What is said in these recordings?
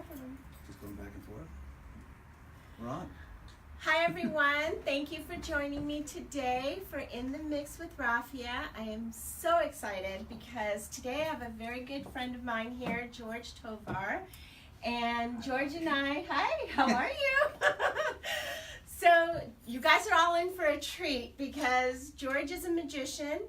problem. Just going back and forth. We're on. Hi everyone, thank you for joining me today for In the Mix with Rafia. I am so excited because today I have a very good friend of mine here, George Tovar. And George and I, hi, how are you? So you guys are all in for a treat because George is a magician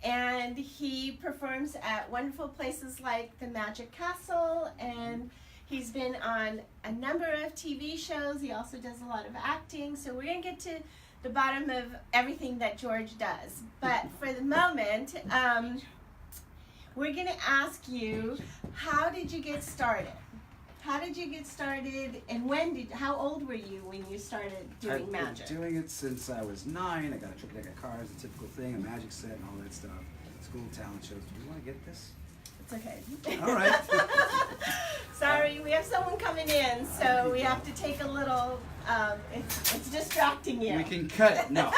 and he performs at wonderful places like the Magic Castle, and he's been on a number of TV shows. He also does a lot of acting. So we're going to get to the bottom of everything that George does. But for the moment, we're going to ask you, how did you get started? How did you get started, and how old were you when you started doing magic? I've been doing it since I was 9. I got a trick deck of cards, a typical thing, a magic set and all that stuff. School talent shows. Do you want to get this? It's okay. All right. Sorry, we have someone coming in, so we have to take a little, it's distracting you. We can cut it. No.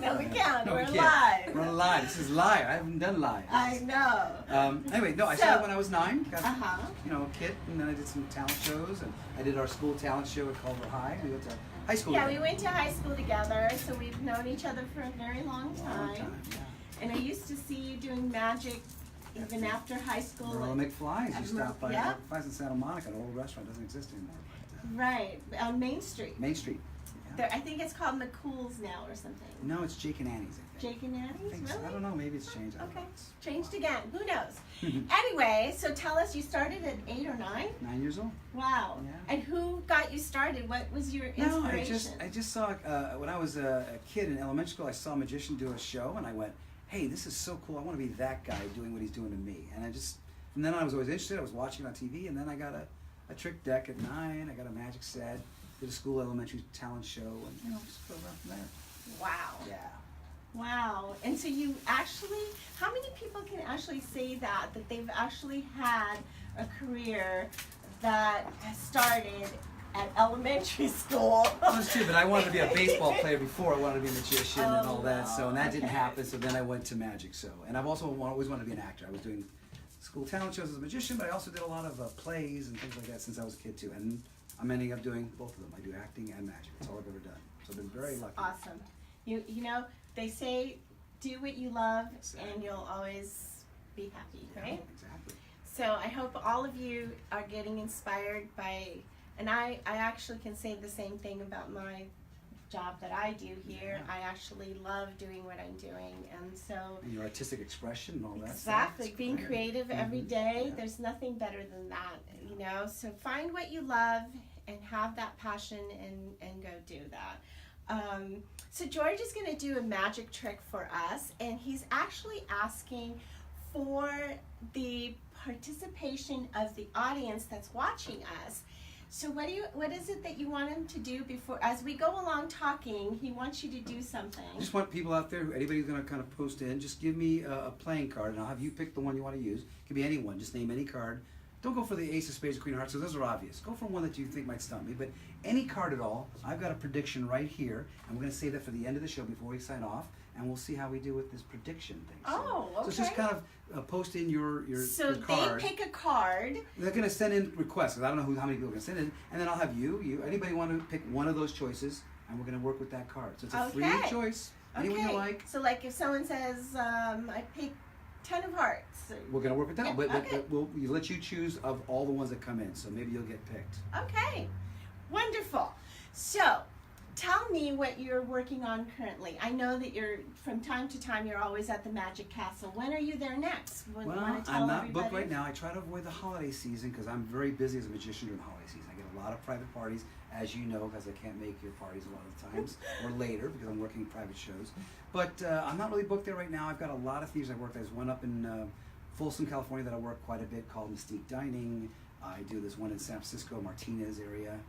No, we can't. No, We're we can't. live. We're live. This is live. I haven't done live. I know. Anyway, no, I started when I was 9. Got, a kid, and then I did some talent shows, and I did our school talent show at Culver High. We went to high school Yeah, together. we went to high school together, so we've known each other for a very long time. Yeah. And I used to see you doing magic even after high school. Merle McFly's. You stopped by yeah. McFly's in Santa Monica. An old restaurant doesn't exist anymore. But, Right, on Main Street. Main Street. I think it's called McCool's now or something. No, it's Jake and Annie's, I think. Jake and Annie's, I think so. really? I don't know. Maybe it's changed. I don't Okay, know. changed again. Who knows? Anyway, so tell us, you started at 8 or 9? 9 years old. Wow. Yeah. And who got you started? What was your inspiration? No, I just saw when I was a kid in elementary school. I saw a magician do a show, and I went, "Hey, this is so cool! I want to be that guy doing what he's doing to me." And from then on, I was always interested. I was watching it on TV, and then I got a trick deck at 9. I got a magic set. Did a school elementary talent show, and just go around from there. Wow. Yeah. Wow. And so you actually, how many people can actually say that they've actually had a career that started at elementary school? Well, that's true, but I wanted to be a baseball player before I wanted to be a magician and all that, wow. so, and that didn't happen, so then I went to magic, so. And I've also always wanted to be an actor. I was doing school talent shows as a magician, but I also did a lot of plays and things like that since I was a kid too. And I'm ending up doing both of them. I do acting and magic. That's all I've ever done. So I've been very lucky. Awesome. You know, they say do what you love and you'll always be happy, right? Exactly. So I hope all of you are getting inspired by, and I actually can say the same thing about my job that I do here. Yeah. I actually love doing what I'm doing, and so And your artistic expression and all that exactly stuff. being creative every day. Yeah. There's nothing better than that, you know. So find what you love and have that passion and go do that. So George is going to do a magic trick for us, and he's actually asking for the participation of the audience that's watching us. So what is it that you want him to do before, as we go along talking, he wants you to do something. I just want people out there, anybody who's going to kind of post in, just give me a playing card, and I'll have you pick the one you want to use. It could be any one. Just name any card. Don't go for the Ace of Spades or Queen of Hearts, so those are obvious. Go for one that you think might stump me, but any card at all. I've got a prediction right here, and we're going to save that for the end of the show before we sign off, and we'll see how we do with this prediction thing. Oh, okay. So just kind of post in your So card. they pick a card. They're going to send in requests, because I don't know how many people are going to send in, and then I'll have anybody want to pick one of those choices, and we're going to work with that card. So it's a free choice, anyone you like. So like if someone says, I pick 10 of hearts. We're going to work with that, Yeah, but okay. we'll let you choose of all the ones that come in, so maybe you'll get picked. Okay, wonderful. So, tell me what you're working on currently. I know that from time to time, you're always at the Magic Castle. When are you there next? Well, I'm not booked right now. I try to avoid the holiday season because I'm very busy as a magician during the holiday season. I get a lot of private parties, as you know, because I can't make your parties a lot of the times, or later because I'm working private shows. But I'm not really booked there right now. I've got a lot of theaters I work. There's one up in Folsom, California that I work quite a bit called Mystique Dining. I do this one in San Francisco, Martinez area,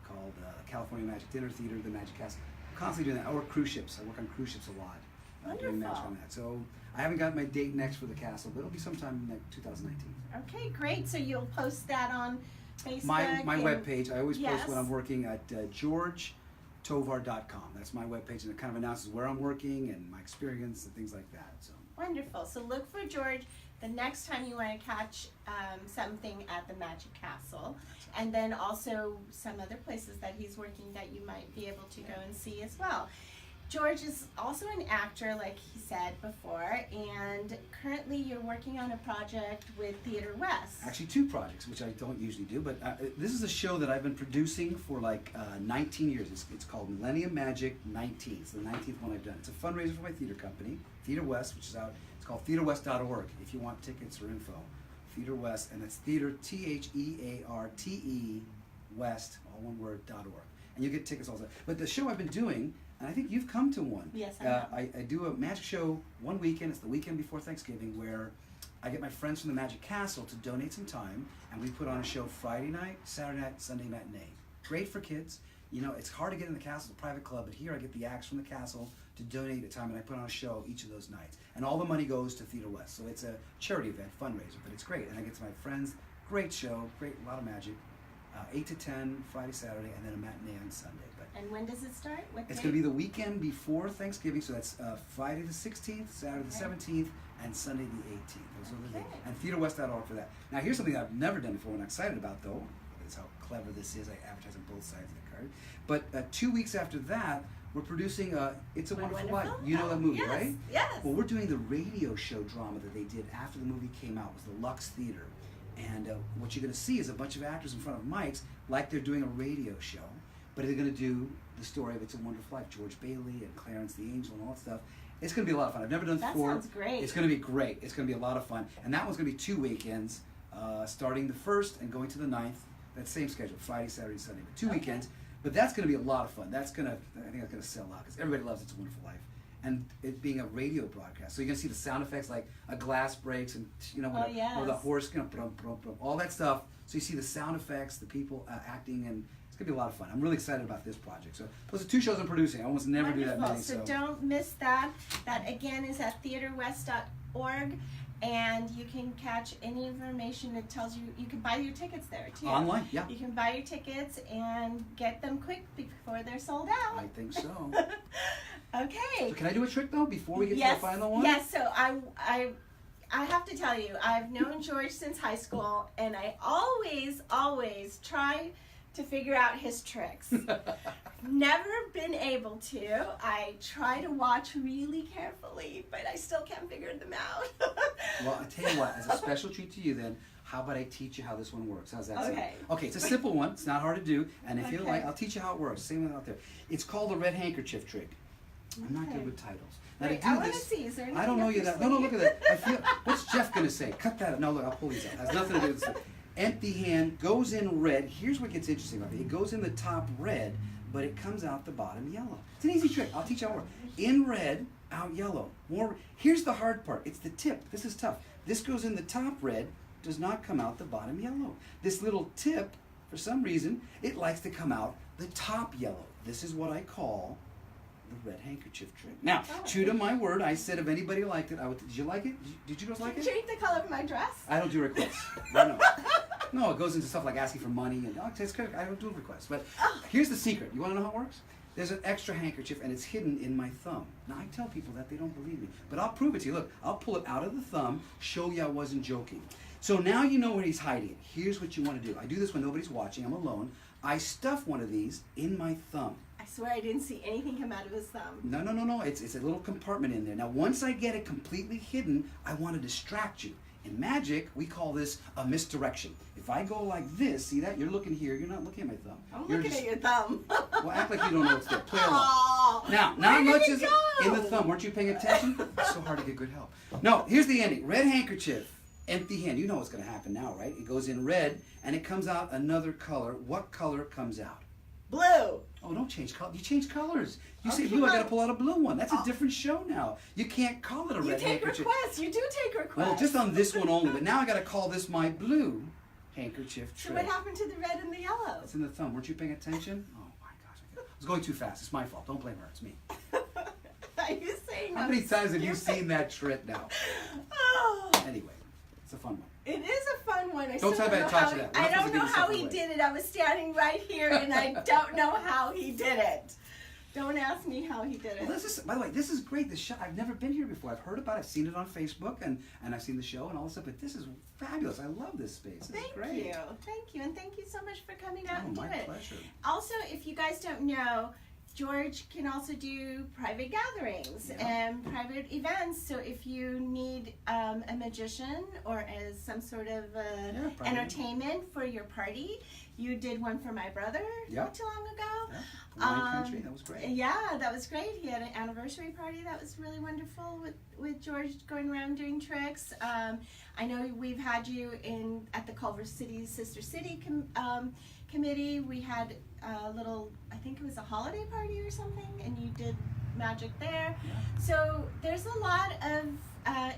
called California Magic Dinner Theater, the Magic Castle. I'm constantly doing that. I work cruise ships. I work on cruise ships a lot. Doing magic on that. So I haven't got my date next for the castle, but it'll be sometime in 2019. Okay, great. So you'll post that on Facebook? My webpage. I always Yes. post when I'm working at GeorgeTovar.com. That's my webpage, and it kind of announces where I'm working and my experience and things like that. So Wonderful. So look for George the next time you want to catch something at the Magic Castle, and then also some other places that he's working that you might be able to go and see as well. George is also an actor, like he said before, and currently you're working on a project with Theater West. Actually, 2 projects, which I don't usually do, but this is a show that I've been producing for like 19 years. It's called Millennium Magic 19. It's the 19th one I've done. It's a fundraiser for my theater company, Theater West, which is out. It's called theaterwest.org if you want tickets or info. Theater West, and it's theater, THEARTE, West, all one word, .org. And you get tickets also. But the show I've been doing, and I think you've come to one. Yes, I have. I do a magic show one weekend. It's the weekend before Thanksgiving, where I get my friends from the Magic Castle to donate some time, and we put on a show Friday night, Saturday night, Sunday matinee. Great for kids. You know, it's hard to get in the castle, it's a private club, but here I get the acts from the castle to donate a time, and I put on a show each of those nights. And all the money goes to Theater West. So it's a charity event, fundraiser, but it's great. And I get to my friends, great show, great, a lot of magic. 8 to 10, Friday, Saturday, and then a matinee on Sunday. But And when does it start? What it's day? going to be the weekend before Thanksgiving, so that's Friday the 16th, Saturday the 17th, and Sunday the 18th. Those are the days. And TheaterWest.org for that. Now, here's something I've never done before and I'm excited about, though. That's how clever this is. I advertise on both sides of the card. But 2 weeks after that, we're producing It's a Wonderful Life. You know that movie, yes, right? Yes. Well, we're doing the radio show drama that they did after the movie came out. It was the Lux Theater. And what you're going to see is a bunch of actors in front of mics like they're doing a radio show, but they're going to do the story of It's a Wonderful Life, George Bailey and Clarence the Angel and all that stuff. It's going to be a lot of fun. I've never done it before. That sounds great. It's going to be great. It's going to be a lot of fun. And that one's going to be 2 weekends, starting the 1st and going to the 9th. That same schedule, Friday, Saturday, Sunday, but 2 weekends. But that's going to be a lot of fun. I think that's going to sell out because everybody loves It's a Wonderful Life. And it being a radio broadcast, so you're gonna see the sound effects like a glass breaks and or the horse, all that stuff. So you see the sound effects, the people acting, and it's gonna be a lot of fun. I'm really excited about this project. So those are 2 shows I'm producing. I almost never do that many. So don't miss that. That again is at theaterwest.org, and you can catch any information. It tells you can buy your tickets there too. Online, yeah. You can buy your tickets and get them quick before they're sold out. I think so. Okay. So can I do a trick though before we get to the final one? Yes. So I have to tell you, I've known George since high school, and I always try to figure out his tricks. Never been able to. I try to watch really carefully, but I still can't figure them out. Well, I tell you what, as a special treat to you then, how about I teach you how this one works? How's that sound? Okay. Okay, it's a simple one. It's not hard to do. And if you like, I'll teach you how it works. Same one out there. It's called the red handkerchief trick. I'm not good with titles. Now Wait, to do I want to this, see. Is there anything I don't know up you your that. No, sleeve? look at that. I feel. What's Jeff gonna say? Cut that. No, look, I'll pull these out. It has nothing to do with this. Empty hand goes in red. Here's what gets interesting about it. It goes in the top red, but it comes out the bottom yellow. It's an easy trick. I'll teach you how it works. In red, out yellow. More. Here's the hard part. It's the tip. This is tough. This goes in the top red, does not come out the bottom yellow. This little tip, for some reason, it likes to come out the top yellow. This is what I call the red handkerchief trick. Now, true to my word, I said if anybody liked it, I would. Did you like it? Did you guys like Did it? you change the color of my dress? I don't do requests. No. No, it goes into stuff like asking for money and I don't do requests. But here's the secret. You want to know how it works? There's an extra handkerchief and it's hidden in my thumb. Now I tell people that they don't believe me, but I'll prove it to you. Look, I'll pull it out of the thumb, show you I wasn't joking. So now you know where he's hiding it. Here's what you want to do. I do this when nobody's watching. I'm alone. I stuff one of these in my thumb. I swear I didn't see anything come out of his thumb. No. It's a little compartment in there. Now, once I get it completely hidden, I want to distract you. In magic, we call this a misdirection. If I go like this, see that? You're looking here. You're not looking at my thumb. I'm You're looking at your thumb. Well, act like you don't know what's there. Play along. Oh, Now, where not did much it is go? in the thumb. Weren't you paying attention? It's so hard to get good help. No, here's the ending. Red handkerchief, empty hand. You know what's going to happen now, right? It goes in red, and it comes out another color. What color comes out? Blue. Oh, don't change color. You change colors. You Okay, say blue, I well- got to pull out a blue one. That's a different show now. You can't call it a You red take handkerchief. requests. You do take requests. Well, just on this one only. But now I got to call this my blue handkerchief So trick. what happened to the red and the yellow? It's in the thumb. Weren't you paying attention? Oh my gosh. I was going too fast. It's my fault. Don't blame her. It's me. Are you saying How I'm many times have you stupid? seen that trick now? Oh, Anyway, it's a fun one. it is a fun one. I Don't still tell me know I taught how you he- that. We're I not supposed don't to know give how yourself he away. did it. I was standing right here, and I don't know how he did it. Don't ask me how he did it. Well, by the way, this is great. This show, I've never been here before. I've heard about it. I've seen it on Facebook, and I've seen the show and all this stuff, but this is fabulous. I love this space. This is great. Thank you, and thank you so much for coming out and doing it. My pleasure. Also, if you guys don't know, George can also do private gatherings and private events. So if you need a magician or as some sort of entertainment for your party, you did one for my brother not too long ago. Country, that was great. Yeah, that was great. He had an anniversary party that was really wonderful with George going around doing tricks. I know we've had you at the Culver City Sister City committee. We had a little, I think it was a holiday party or something, and you did magic there. So there's a lot of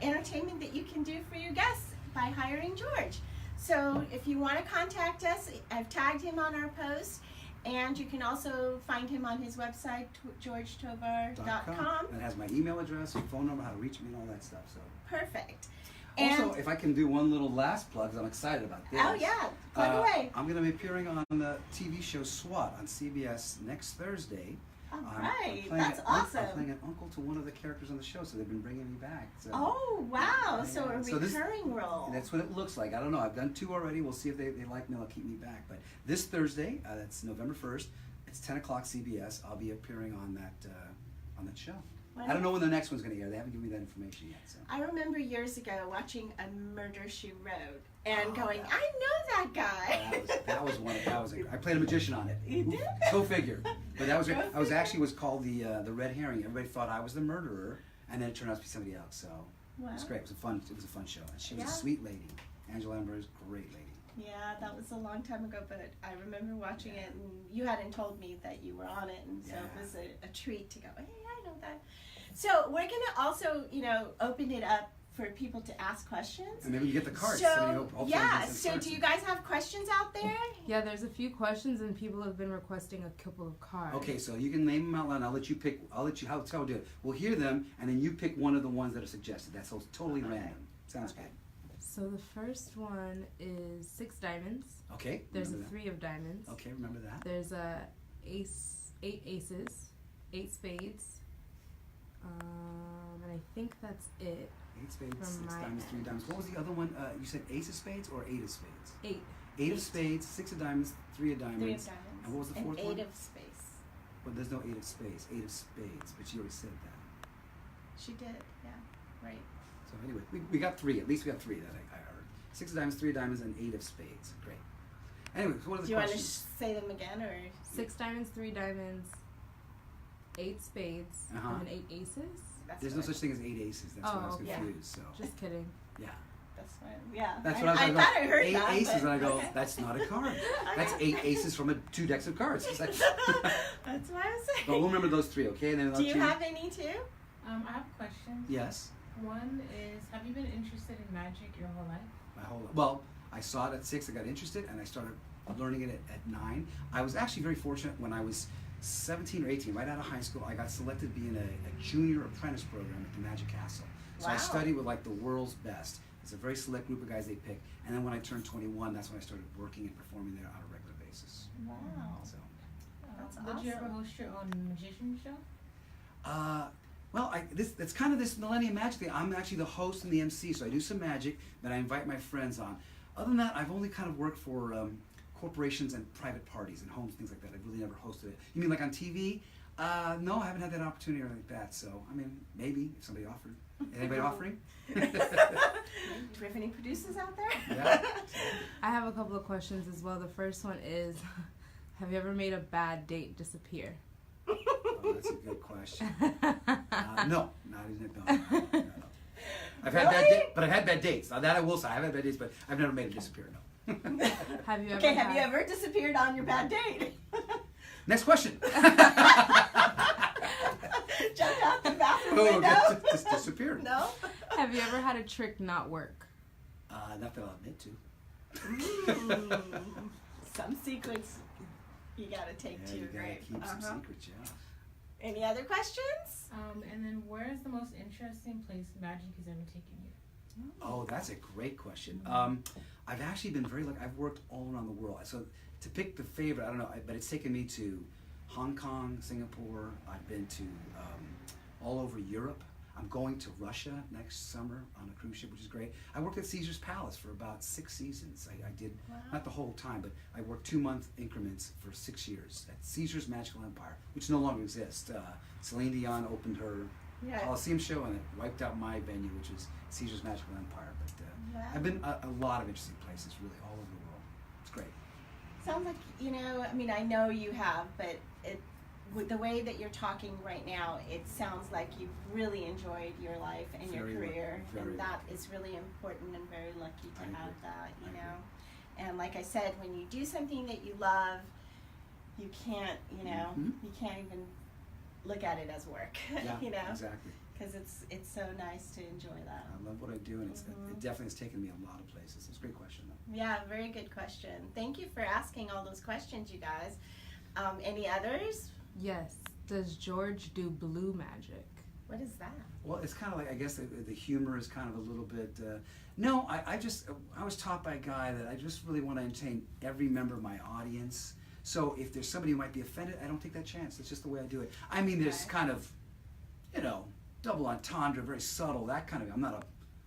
entertainment that you can do for your guests by hiring George. So if you want to contact us, I've tagged him on our post, and you can also find him on his website, georgetovar.com. And it has my email address, phone number, how to reach me, and all that stuff. So perfect. Also, if I can do one little last plug, because I'm excited about this. Oh yeah, plug away. I'm going to be appearing on the TV show SWAT on CBS next Thursday. All right, that's awesome. I'm playing an uncle to one of the characters on the show, so they've been bringing me back. So, oh wow, so a recurring role. That's what it looks like. I don't know. I've done 2 already. We'll see if they like me. They'll keep me back. But this Thursday, that's November 1st. It's 10 o'clock CBS. I'll be appearing on that show. I don't know when the next one's going to air. They haven't given me that information yet. So. I remember years ago watching A Murder, She Wrote and going, I know that guy. That was one. I played a magician on it. You did? Go figure. But that was great. I was called the Red Herring. Everybody thought I was the murderer, and then it turned out to be somebody else. So it was great. It was a fun show. And she was a sweet lady. Angela Amber is a great lady. Yeah, that was a long time ago, but I remember watching it, and you hadn't told me that you were on it, and so it was a treat to go, hey, I know that. So we're going to also, open it up for people to ask questions. And maybe you get the cards. So do you guys have questions out there? Yeah, there's a few questions, and people have been requesting a couple of cards. Okay, so you can name them out loud, and I'll let you pick. How we'll do it. We'll hear them, and then you pick one of the ones that are suggested. That's totally random. Sounds good. So the first one is 6 diamonds. Okay. There's a 3 of diamonds. Okay, remember that. There's a 8 aces, 8 spades, and I think that's it. 8 spades, 6 diamonds, 3 diamonds. What was the other one? You said ace of spades or 8 of spades? 8. 8 of spades, 6 of diamonds, 3 of diamonds. 3 of diamonds. And what was the fourth one? 8 of spades. Well, there's no 8 of spades. 8 of spades, but she already said that. She did, yeah, right. So anyway, we got 3. At least we got 3 that I heard. 6 of diamonds, 3 of diamonds, and 8 of spades. Great. Anyway, so what are the questions? Do you want to say them again, or? 6 diamonds, 3 diamonds, 8 spades, and 8 aces. There's no such thing as 8 aces. That's why I was confused. So. Just kidding. Yeah. That's fine. Yeah. That's what I thought I heard 8 that. 8 aces, and I go, that's not a card. That's 8 aces from 2 decks of cards. It's like, that's what I was saying. But we'll remember those 3, okay? And then do you have any too? I have questions. Yes. One is, have you been interested in magic your whole life? My whole life. Well, I saw it at 6. I got interested, and I started learning it at 9. I was actually very fortunate when I was 17 or 18, right out of high school. I got selected to be in a junior apprentice program at the Magic Castle. So I studied with like the world's best. It's a very select group of guys they pick. And then when I turned 21, that's when I started working and performing there on a regular basis. Wow. So. That's Did awesome. you ever host your own magician show? Well, it's kind of this Millennium Magic thing. I'm actually the host and the MC, so I do some magic, then I invite my friends on. Other than that, I've only kind of worked for corporations and private parties and homes, things like that. I've really never hosted it. You mean like on TV? No, I haven't had that opportunity or like that. So, I mean, maybe if somebody offered. Anybody offering? Do we have any producers out there? Yeah. I have a couple of questions as well. The first one is, have you ever made a bad date disappear? Oh, that's a good question. No, not even no. I've had I've had bad dates. Now that I will say, I've had bad dates, but I've never made it disappear. No. Have you ever? Have you ever disappeared on your bad date? Next question. Jumped out the bathroom window. Just disappeared. No. Have you ever had a trick not work? Not that I'll admit to. Some secrets you gotta take to your grave. Keep some secrets, yeah. Any other questions? And then where is the most interesting place magic has ever taken you? Oh, that's a great question. I've actually been very lucky. I've worked all around the world. So to pick the favorite, I don't know, but it's taken me to Hong Kong, Singapore. I've been to all over Europe. I'm going to Russia next summer on a cruise ship, which is great. I worked at Caesar's Palace for about 6 seasons. I did, Wow. not the whole time, but I worked 2-month increments for 6 years at Caesar's Magical Empire, which no longer exists. Celine Dion opened her Yeah. Coliseum show, and it wiped out my venue, which was Caesar's Magical Empire. But Wow. I've been a lot of interesting places, really, all over the world. It's great. Sounds like, I mean, I know you have, but with the way that you're talking right now, it sounds like you've really enjoyed your life and your Very well, career, very and well. that is really important, and very lucky to I have agree. that, I agree. And like I said, when you do something that you love, you can't, Mhm. you can't even look at it as work, Yeah, exactly. because it's so nice to enjoy that. I love what I do, and it Mhm. definitely has taken me a lot of places. It's a great question, though. Yeah, very good question. Thank you for asking all those questions, you guys. Any others? Yes. Does George do blue magic? What is that? Well, it's kind of like, I guess the humor is kind of a little bit, no, I was taught by a guy that I just really want to entertain every member of my audience. So if there's somebody who might be offended, I don't take that chance. It's just the way I do it. I mean, there's Okay. kind of, double entendre, very subtle, that kind of, I'm not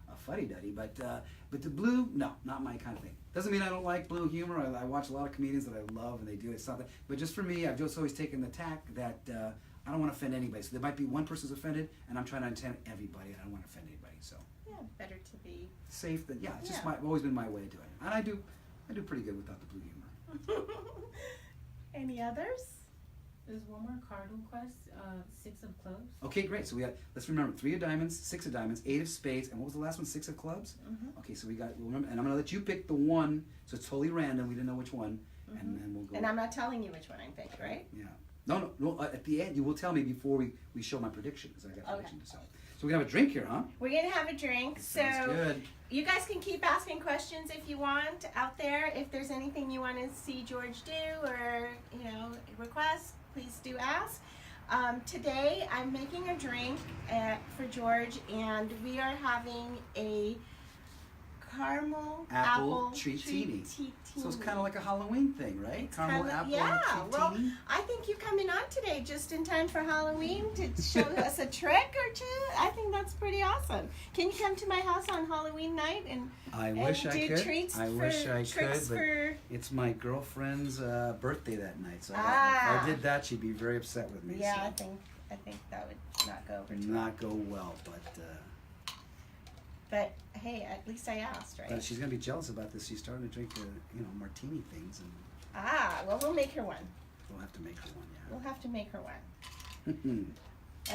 a fuddy-duddy, but the blue, no, not my kind of thing. Doesn't mean I don't like blue humor. I watch a lot of comedians that I love, and they do it. It's not that, but just for me, I've just always taken the tack that I don't want to offend anybody. So there might be one person's offended, and I'm trying to attend everybody. I don't want to offend anybody. So Yeah, better to be. safe than it's just Yeah. always been my way of doing it, and I do pretty good without the blue humor. Any others? There's one more card request. 6 of clubs. Okay, great. So let's remember 3 of diamonds, 6 of diamonds, 8 of spades, and what was the last one? 6 of clubs. Mm-hmm. Okay, so we'll remember, and I'm gonna let you pick the one. So it's totally random. We didn't know which one, and then we'll go. And I'm not telling you which one I picked, right? Yeah. No. At the end, you will tell me before we show my prediction, because I got a prediction to sell. So we're gonna have a drink here, huh? We're gonna have a drink. Sounds So good. you guys can keep asking questions if you want out there. If there's anything you want to see George do or request, please do ask. Today I'm making a drink for George, and we are having a caramel Apple treatini. So it's kind of like a Halloween thing, right? It's Caramel kinda- apple yeah, treatini. well, I think you're coming on today just in time for Halloween to show us a trick or two. I think that's pretty awesome. Can you come to my house on Halloween night and I wish I do could. treats I for wish I could, tricks but for? it's my girlfriend's birthday that night. So if Ah. I did that, she'd be very upset with me. Yeah, so. I think that would not go over too well. Not go well, But hey, at least I asked, right? but she's gonna be jealous about this. She's starting to drink the martini things, and Well, we'll make her one. we'll have to make her one. We'll have to make her one. Yeah.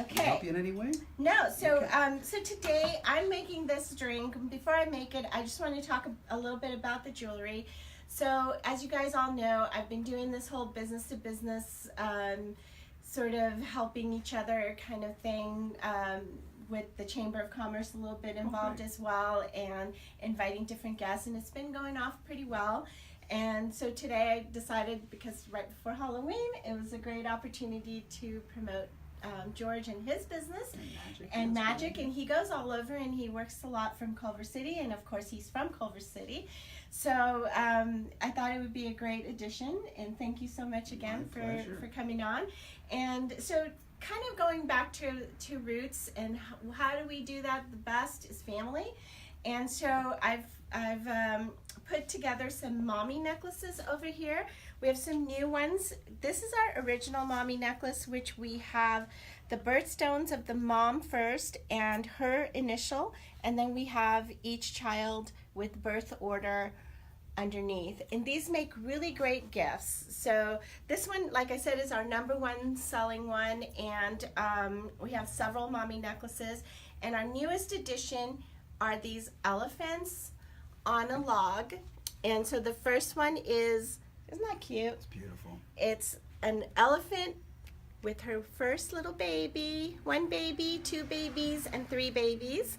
Can I help Okay. you in any way? No, so Okay. so today I'm making this drink. Before I make it, I just want to talk a little bit about the jewelry. So as you guys all know, I've been doing this whole business to business, sort of helping each other kind of thing. With the Chamber of Commerce a little bit involved Okay. as well, and inviting different guests, and it's been going off pretty well. And so today I decided, because right before Halloween, it was a great opportunity to promote George and his business and that's magic, great. and he goes all over, and he works a lot from Culver City, and of course he's from Culver City. So I thought it would be a great addition, and thank you so much again My pleasure. for coming on. And so kind of going back to roots, and how do we do that the best is family. And so I've put together some mommy necklaces over here. We have some new ones. This is our original mommy necklace, which we have the birthstones of the mom first and her initial, and then we have each child with birth order underneath, and these make really great gifts. So this one, like I said, is our #1 selling one, and we have several mommy necklaces, and our newest addition are these elephants on a log. And so the first one isn't that cute? It's beautiful. It's an elephant with her first little baby, 1 baby, 2 babies, and 3 babies.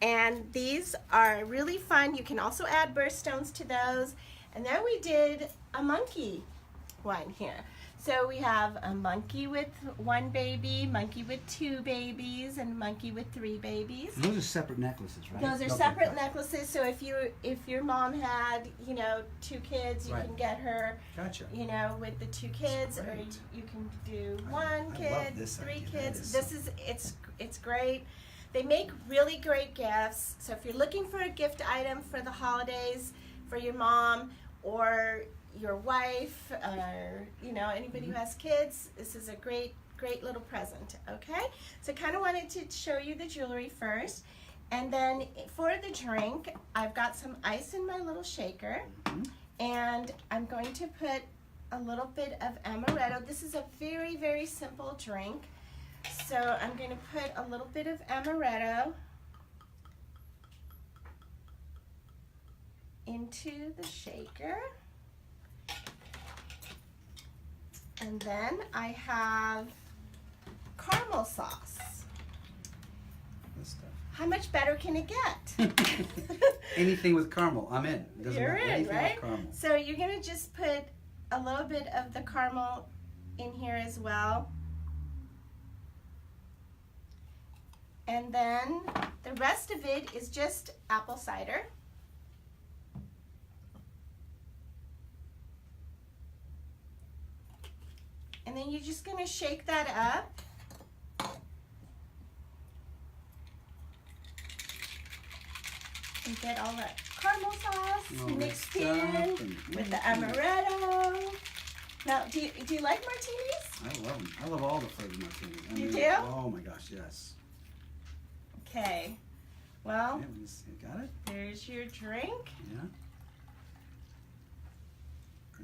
And these are really fun. You can also add birthstones to those. And then we did a monkey. one here. So we have a monkey with 1 baby, monkey with 2 babies, and a monkey with 3 babies. And those are separate necklaces, right? Those are Okay, separate gotcha. necklaces. So if your mom had 2 kids, you Right. can get her Gotcha. with the 2 kids, or great. you can do I 1 love kid, this 3 idea. kids. That is It's great. They make really great gifts. So if you're looking for a gift item for the holidays for your mom or your wife, or anybody who has kids, this is a great little present. Okay, so kind of wanted to show you the jewelry first, and then for the drink, I've got some ice in my little shaker, and I'm going to put a little bit of amaretto. This is a very, very simple drink, so I'm going to put a little bit of amaretto into the shaker. And then I have caramel sauce. This stuff. How much better can it get? Anything with caramel, I'm in. It doesn't You're matter. in, Anything right? with caramel. So you're gonna just put a little bit of the caramel in here as well. And then the rest of it is just apple cider. And then you're just gonna shake that up. And get all that caramel sauce All mixed mixed up in and- with the amaretto. Now, do you like martinis? I love them. I love all the flavored martinis. I You mean, do? Oh my gosh, yes. Okay. Well, Yeah, we just, got it? there's your drink. Yeah.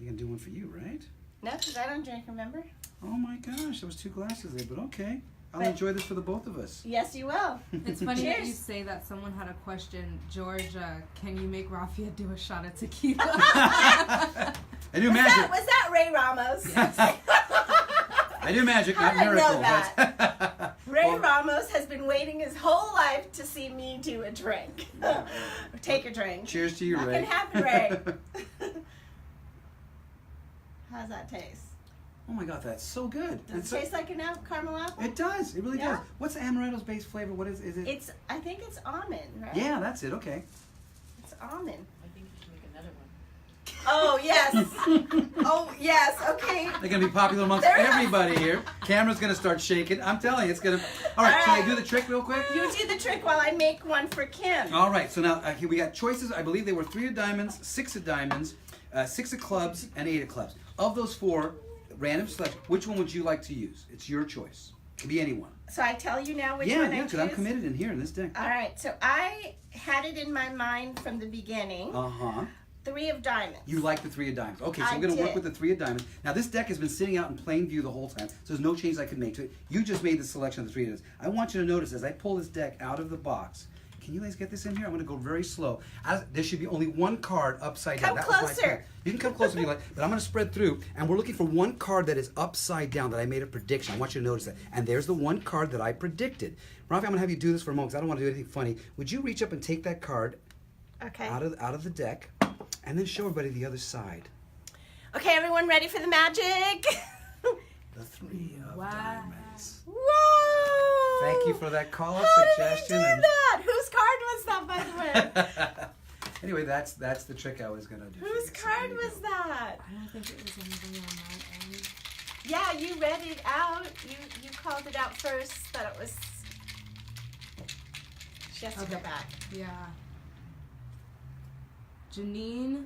You can do one for you, right? No, because I don't drink, remember? Oh my gosh, there was 2 glasses there, but okay. I'll But- enjoy this for the both of us. Yes, you will. It's funny that you Cheers. say that. Someone had a question. George, can you make Rafia do a shot of tequila? I do magic. Was that Ray Ramos? Yes. I do magic, not How did I know miracle. that? but- Ray Well, Ramos has been waiting his whole life to see me do a drink. Take a drink. Cheers to you, Not Ray. gonna happen, Ray. How's that taste? Oh my god, that's so good. Does it taste like an caramel apple? It does. It really Yeah? does. What's amaretto's base flavor? What is it? I think it's almond, right? Yeah, that's it. Okay. It's almond. I think you should make another one. Oh, yes. Oh, yes. Okay. They're gonna be popular amongst There- everybody here. Camera's gonna start shaking. I'm telling you, it's gonna. All right, All can I right. do the trick real quick? You do the trick while I make one for Kim. All right. So now here we got choices. I believe they were 3 of diamonds, 6 of diamonds, 6 of clubs, and 8 of clubs. Of those 4, random selection. Which one would you like to use? It's your choice. It can be anyone. So I tell you now which Yeah, one I yeah, choose? because I'm committed in here in this deck. All right. So I had it in my mind from the beginning. Uh huh. 3 of diamonds. You like the 3 of diamonds. Okay, so I I'm going to work did. with the 3 of diamonds. Now, this deck has been sitting out in plain view the whole time, so there's no change I can make to it. You just made the selection of the 3 of diamonds. I want you to notice as I pull this deck out of the box. Can you guys get this in here? I'm going to go very slow. There should be only 1 card upside down. Come That was my closer. plan. You can come closer if you like, but I'm going to spread through, and we're looking for 1 card that is upside down that I made a prediction. I want you to notice that. And there's the 1 card that I predicted. Rafi, I'm going to have you do this for a moment because I don't want to do anything funny. Would you reach up and take that card Okay. out of the deck, and then show everybody the other side? Okay, everyone ready for the magic? The 3 of Wow. diamonds. Whoa! Thank you for that call-up How suggestion. did he do that? Whose card was that, by the way? Anyway, that's the trick I was gonna do. for Whose you. So card there you was go. that? I don't think it was anything on my end. Yeah, you read it out. You called it out first, but it was. She has to go Okay. back. Yeah. Janine.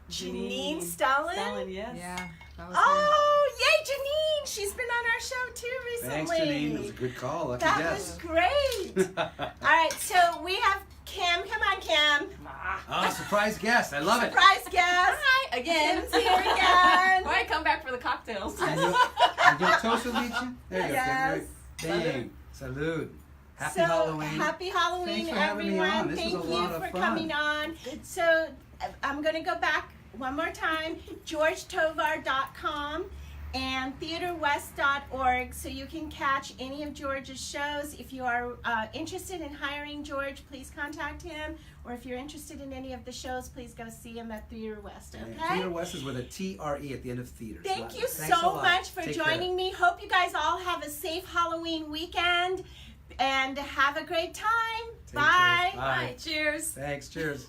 Janine Stalin? Yes. Yeah. That was her. Oh, yay, Janine! She's been on our show too recently. Thanks, Janine. That was a good call. Lucky That guess. was great. All right, so we have Kim. Come on, Kim. Oh, surprise guest. I love it. Surprise guest. Hi again. Kim's here again. Why I come back for the cocktails? And you toast with each? There you Yes. go. Bang. Salute. Happy So, Halloween. Happy Halloween, Thanks for having me everyone. on. This was Thank a you lot of for fun. coming on. So I'm going to go back one more time, georgetovar.com, and theaterwest.org, so you can catch any of George's shows. If you are interested in hiring George, please contact him. Or if you're interested in any of the shows, please go see him at Theater West, And okay? Theater West is with a T-R-E at the end of theater. Thank you Thanks a so lot. much for Take joining care. me. Hope you guys all have a safe Halloween weekend and have a great time. Take Bye. care. Bye. Cheers. Thanks. Cheers.